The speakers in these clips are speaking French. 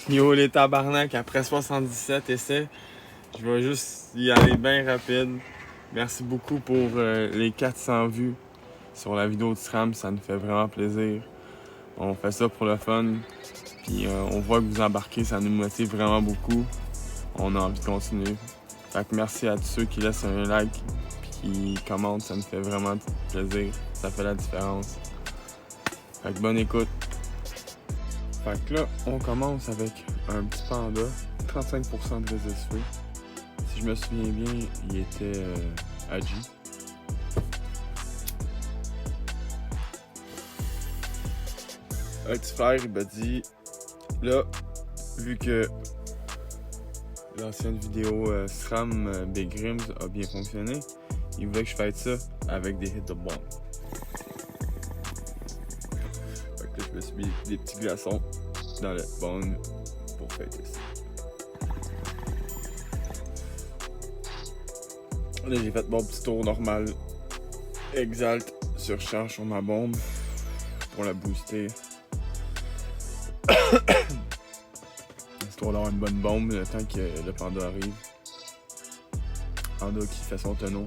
Yo les tabarnak, après 77 essais, je vais juste y aller bien rapide. Merci beaucoup pour les 400 vues sur la vidéo de SRAM, ça nous fait vraiment plaisir. On fait ça pour le fun, puis on voit que vous embarquez, ça nous motive vraiment beaucoup. On a envie de continuer. Fait que merci à tous ceux qui laissent un like puis qui commentent, ça nous fait vraiment plaisir. Ça fait la différence. Fait que bonne écoute. Fait que là, on commence avec un petit panda, 35% de résist free. Si je me souviens bien, il était agi. Un petit frère, il m'a dit, là, vu que l'ancienne vidéo SRAM Big Rims a bien fonctionné, il voulait que je fasse ça avec des hits de bombe. Fait que là, je me suis mis des petits glaçons dans le bong pour fêter ça. Là, j'ai fait mon petit tour normal. Exalt, surcharge sur ma bombe pour la booster. Histoire d'avoir une bonne bombe le temps que le panda arrive. Panda qui fait son tonneau,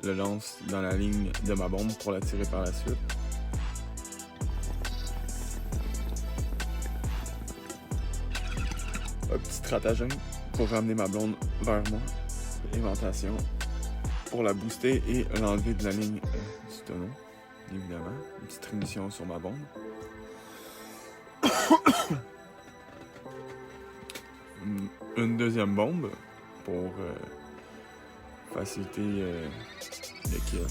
le lance dans la ligne de ma bombe pour la tirer par la suite. Un petit stratagème pour ramener ma blonde vers moi. Aimantation pour la booster et l'enlever de la ligne du tonneau, évidemment. Une petite rémission sur ma bombe. Une deuxième bombe pour faciliter le kill.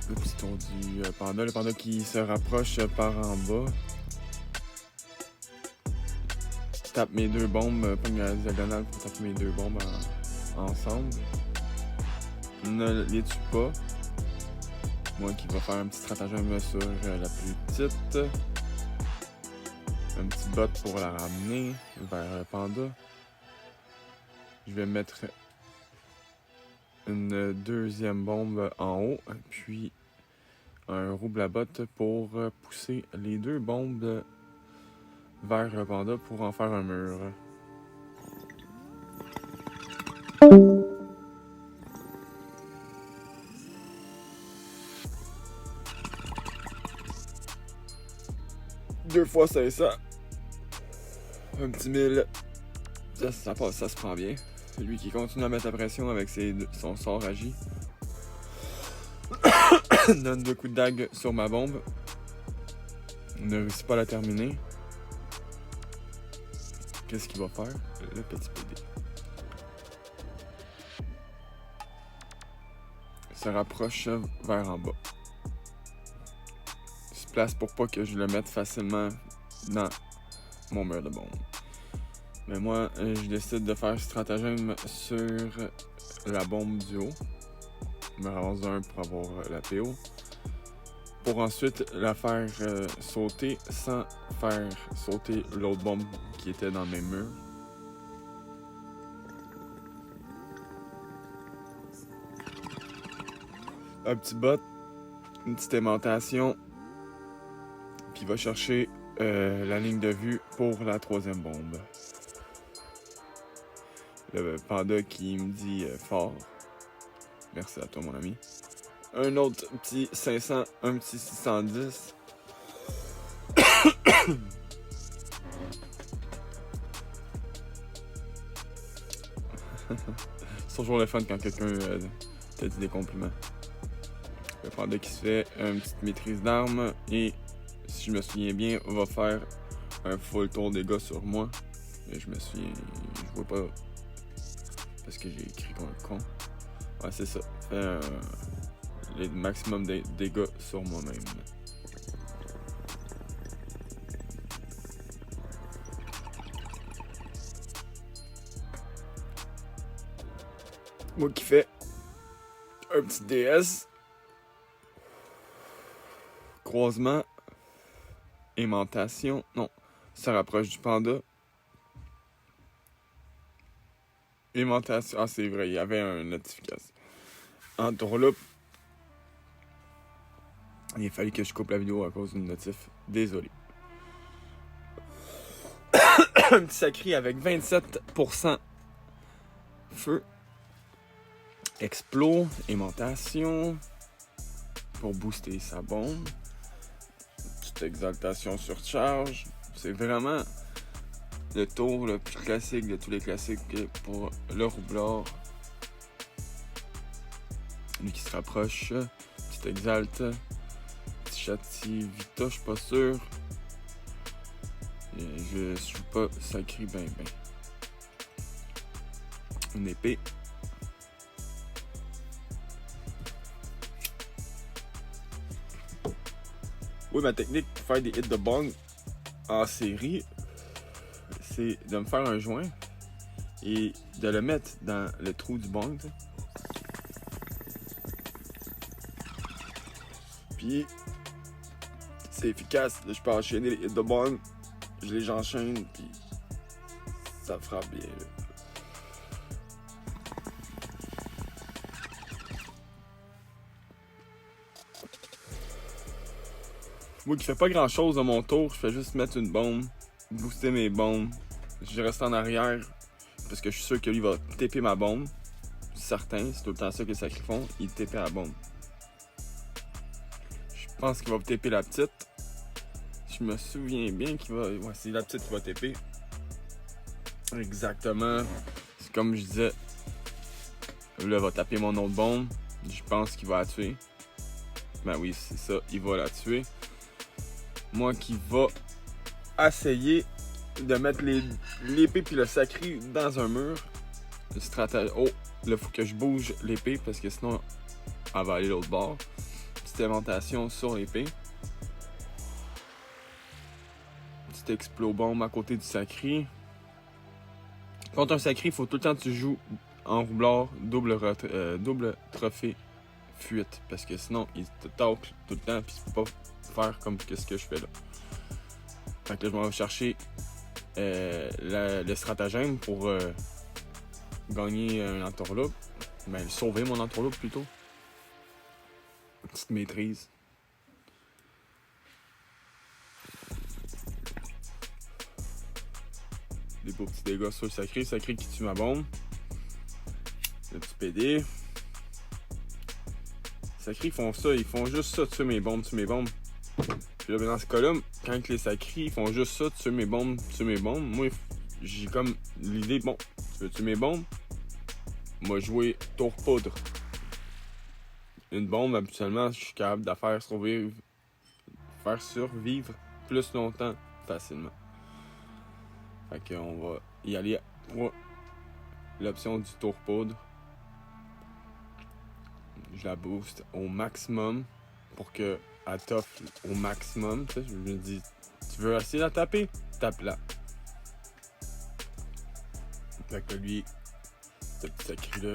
Le petit tour du panda. Le panda qui se rapproche par en bas. Tape mes deux bombes, pogne la diagonale pour taper mes deux bombes ensemble. Ne les tue pas. Moi qui va faire un petit stratagème sur la plus petite. Un petit bot pour la ramener vers le panda. Je vais mettre une deuxième bombe en haut, puis un rouble à botte pour pousser les deux bombes vers le panda pour en faire un mur. Deux fois 500. Un petit 1000. Ça passe, ça se prend bien. C'est lui qui continue à mettre la pression avec son sort agi. Donne 2 coups de dague sur ma bombe. Ne réussit pas à la terminer. Qu'est-ce qu'il va faire? Le petit PD. Se rapproche vers en bas. Il se place pour pas que je le mette facilement dans mon mur de bombe. Mais moi, je décide de faire stratagème sur la bombe du haut. Je me ramasse d'un pour avoir la PO. Pour ensuite la faire sauter sans faire sauter l'autre bombe qui était dans le même mur. Un petit bot, une petite aimantation, puis il va chercher la ligne de vue pour la troisième bombe. Le panda qui me dit fort. Merci à toi mon ami. Un autre petit 500, un petit 610. C'est toujours le fun quand quelqu'un te dit des compliments. Le panda qui se fait une petite maîtrise d'armes et, si je me souviens bien, va faire un full tour des gars sur moi. Mais je me souviens, je vois pas parce que j'ai écrit comme un con. Ouais, c'est ça. Fait le maximum de dégâts sur moi-même. Moi qui fais un petit DS. Croisement. Aimantation. Non. Ça rapproche du panda. Aimantation. Ah, c'est vrai, il y avait une notification. Entourloupe. Il a fallu que je coupe la vidéo à cause d'une notif. Désolé. Un petit sacri avec 27% feu. Explos, aimantation. Pour booster sa bombe. Petite exaltation surcharge. C'est vraiment le tour le plus classique de tous les classiques pour le roublard. Lui qui se rapproche. Petite exalte. Petit châti vita, je suis pas sûr. Et je suis pas sacré ben. Une épée. Oui, ma technique pour faire des hits de bong en série, c'est de me faire un joint et de le mettre dans le trou du bong. T'sais. Puis, c'est efficace. Là, je peux enchaîner les hits de bong, je les enchaîne, puis ça frappe bien. Là. Moi qui fais pas grand chose à mon tour, je fais juste mettre une bombe, booster mes bombes. Je reste en arrière parce que je suis sûr que lui va TP ma bombe. Certain, c'est tout le temps ça que les sacrés font, il TP la bombe. Je pense qu'il va TP la petite. Je me souviens bien qu'il va. Ouais, c'est la petite qui va TP. Exactement. C'est comme je disais. Là, il va taper mon autre bombe. Je pense qu'il va la tuer. Ben oui, c'est ça, il va la tuer. Moi qui va essayer de mettre l'épée puis le sacré dans un mur. Stratège. Oh, là faut que je bouge l'épée parce que sinon elle va aller l'autre bord. Petite aimantation sur l'épée. Petite explo-bombe à côté du sacré. Contre un sacré, il faut tout le temps que tu joues en roublard double trophée fuite. Parce que sinon il te tacle tout le temps puis tu peux pas faire comme ce que je fais là. Fait que là, je vais chercher le stratagème pour gagner un entourloupe. Ben, sauver mon entourloupe plutôt. Petite maîtrise. Des beaux petits dégâts sur le sacré qui tue ma bombe. Le petit PD. Sacrés, ils font ça, ils font juste ça, tuer mes bombes. Puis là, dans ce cas-là, quand les sacrés, ils font juste ça, tuer mes bombes. Moi, j'ai comme l'idée, bon, tu veux tuer mes bombes? Moi, jouer tour poudre. Une bombe, habituellement, je suis capable de faire survivre plus longtemps, facilement. Fait qu'on va y aller pour l'option du tour poudre. Je la booste au maximum pour que elle t'offre au maximum. Tu sais, je me dis, tu veux essayer de la taper? Tape-la. Fait que lui, ce petit sacré-là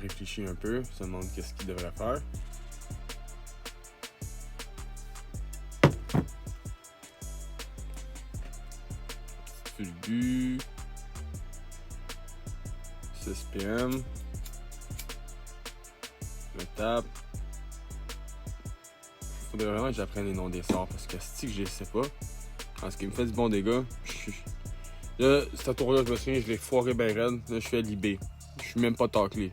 réfléchit un peu, se demande qu'est-ce qu'il devrait faire. Petit fulgu. 6 PM. Je le tape. Faudrait vraiment que j'apprenne les noms des sorts parce que si je les sais pas, parce qu'il me fait du bon dégât, là, ce tour-là, je me souviens, je l'ai foiré ben raide. Là, je fais l'IB. Je suis même pas taclé.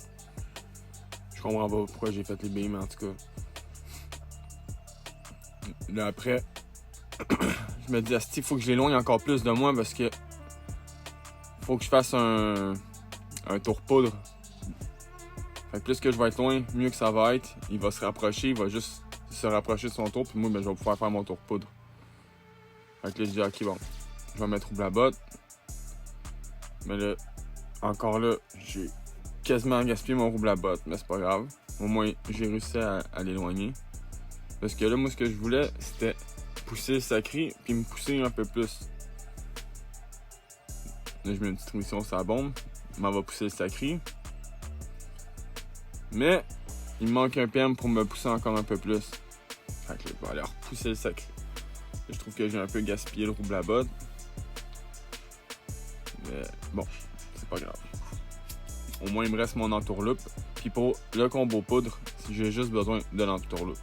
Je comprends pas pourquoi j'ai fait l'IB, mais en tout cas. Là, après, je me dis, Asti, il faut que je l'éloigne encore plus de moi parce que faut que je fasse un tour poudre. Fait que plus que je vais être loin, mieux que ça va être. Il va se rapprocher, il va juste se rapprocher de son tour, puis moi, ben, je vais pouvoir faire mon tour poudre. Fait que là, je dis, ok, bon, je vais mettre rouble à botte. Mais là, encore là, j'ai quasiment gaspillé mon rouble à botte, mais c'est pas grave. Au moins, j'ai réussi à l'éloigner. Parce que là, moi, ce que je voulais, c'était pousser le sacré, puis me pousser un peu plus. Là, je mets une petite mission sur la bombe. Il m'en va pousser le sacré. Mais, il me manque un PM pour me pousser encore un peu plus. Fait que là, je vais aller repousser le sacré. Je trouve que j'ai un peu gaspillé le rouble à botte. Mais bon, c'est pas grave. Au moins, il me reste mon entourloupe. Puis pour le combo poudre, j'ai juste besoin de l'entourloupe.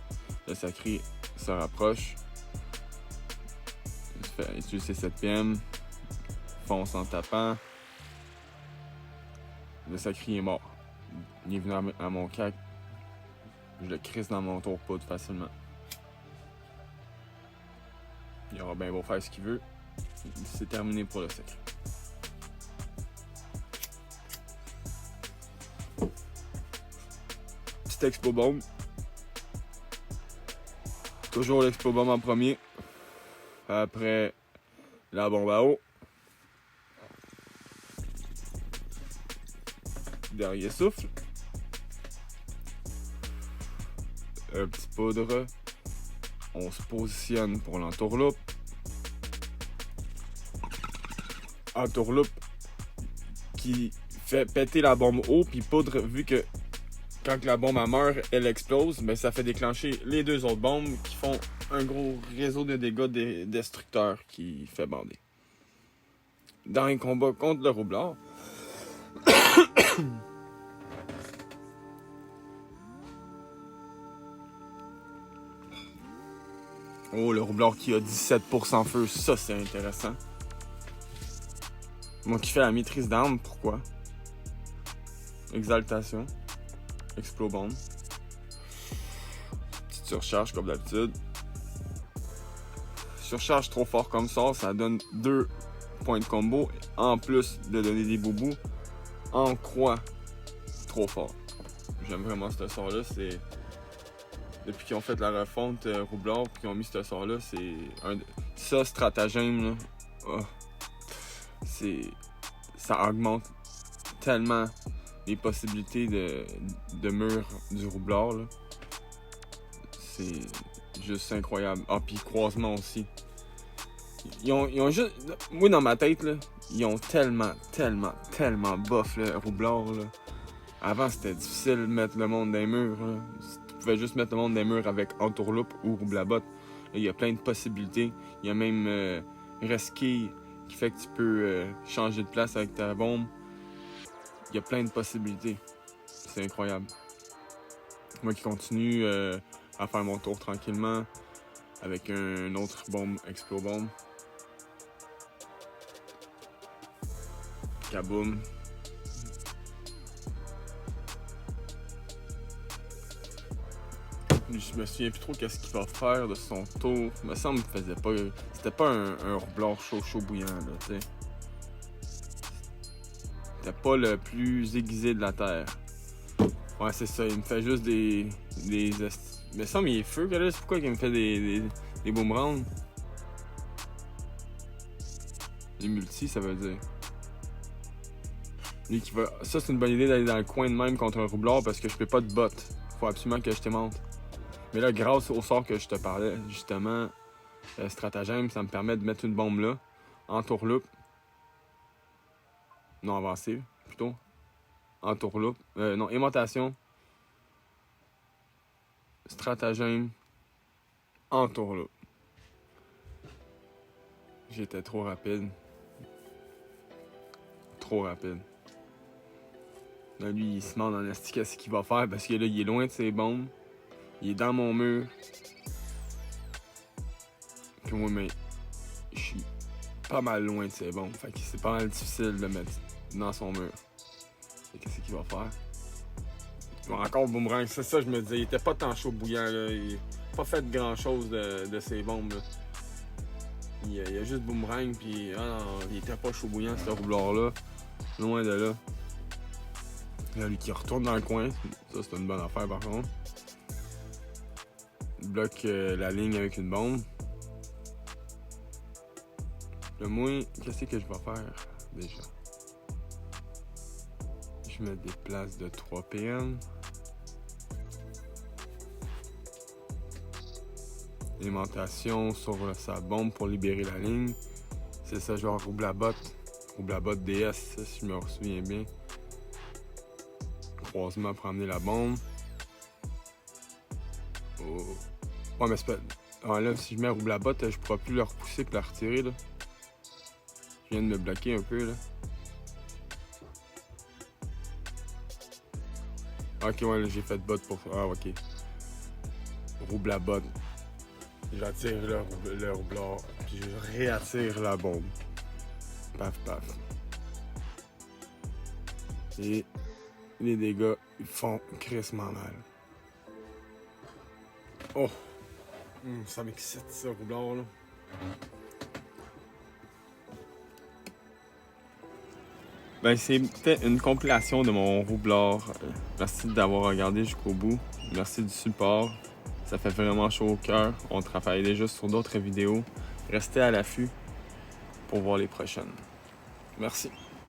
Le sacré se rapproche. Il utilise ses 7 PM. Fonce en tapant. Le sacré est mort. Il est venu à mon cac. Je le crisse dans mon tour poudre facilement. Il aura bien beau faire ce qu'il veut. C'est terminé pour le sacré. Petit expo bombe. Toujours l'expo bombe en premier. Après la bombe à eau. Dernier souffle. Un petit poudre. On se positionne pour l'entourloupe. Entourloupe qui fait péter la bombe haut, puis poudre, vu que quand la bombe meurt, elle explose, mais ça fait déclencher les deux autres bombes qui font un gros réseau de dégâts destructeurs qui fait bander. Dans un combat contre le roublard, oh, le roublard qui a 17% feu, ça c'est intéressant. Moi qui fais la maîtrise d'armes, pourquoi? Exaltation. Explobombe. Petite surcharge comme d'habitude. Surcharge trop fort comme ça donne 2 points de combo. En plus de donner des boubous, en croix trop fort. J'aime vraiment ce sort-là. C'est... Depuis qu'ils ont fait la refonte roublard et qu'ils ont mis ce sort-là, c'est un... Ça, stratagème, là. Oh. Ça augmente tellement les possibilités de mur du roublard, là. C'est juste incroyable. Ah, puis croisement aussi. Ils ont juste... Moi, dans ma tête, là, ils ont tellement bof, le roublard, là. Avant, c'était difficile de mettre le monde dans les murs, là. Tu pouvais juste mettre le monde dans les murs avec entourloupe ou rouble-à-botte. Il y a plein de possibilités. Il y a même rescue qui fait que tu peux changer de place avec ta bombe. Il y a plein de possibilités. C'est incroyable. Moi qui continue à faire mon tour tranquillement avec un autre bombe explobombe. Kaboom. Je me souviens plus trop qu'est-ce qu'il va faire de son tour. Il me semble qu'il faisait pas... C'était pas un roublard chaud bouillant, là, tu sais. C'était pas le plus aiguisé de la Terre. Ouais, c'est ça. Il me fait juste des... Il me semble qu'il est feu, là. C'est pourquoi il me fait des boomerangs. Les multi, ça veut dire. Lui qui va... Ça, c'est une bonne idée d'aller dans le coin de même contre un roublard parce que je fais pas de bot. Faut absolument que je te montre. Mais là, grâce au sort que je te parlais, justement, stratagème, ça me permet de mettre une bombe là, entourloupe. Non, avancée, plutôt. Entourloupe. Non, aimantation. Stratagème. Entourloupe. J'étais trop rapide. Trop rapide. Là, lui, il se demande en esti qu'est-ce qu'il va faire parce que là, il est loin de ses bombes. Il est dans mon mur. Puis moi, mais je suis pas mal loin de ses bombes. Fait que c'est pas mal difficile de le mettre dans son mur. Et qu'est-ce qu'il va faire? Bon, encore boomerang, c'est ça, je me disais. Il était pas tant chaud bouillant, là. Il n'a pas fait grand-chose de ses bombes, là. Il a juste boomerang, puis il était pas chaud bouillant, ce roublard-là. Loin de là. Là, lui qui retourne dans le coin. Ça, c'est une bonne affaire, par contre. Il bloque la ligne avec une bombe. Le moins, qu'est-ce que je vais faire, déjà? Je me déplace de 3 PM. Alimentation sur sa bombe pour libérer la ligne. C'est ça, genre rouble-à-botte. Rouble-à-botte DS, si je me souviens bien. Croisement pour amener la bombe. Oh. Ouais, mais c'est pas... Ah, là, si je mets rouble-à-botte, je pourrais plus le repousser et la retirer, là. Je viens de me bloquer un peu, là. Ok, ouais, là, j'ai fait bot pour... Ah, ok. rouble la bonne. J'attire le roublard, puis je réattire la bombe. Paf, paf. Et les dégâts, ils font crissement mal. Oh! Ça m'excite, ce roublard, là. Ben, c'était une compilation de mon roublard. Merci d'avoir regardé jusqu'au bout. Merci du support. Ça fait vraiment chaud au cœur. On travaille déjà sur d'autres vidéos. Restez à l'affût pour voir les prochaines. Merci.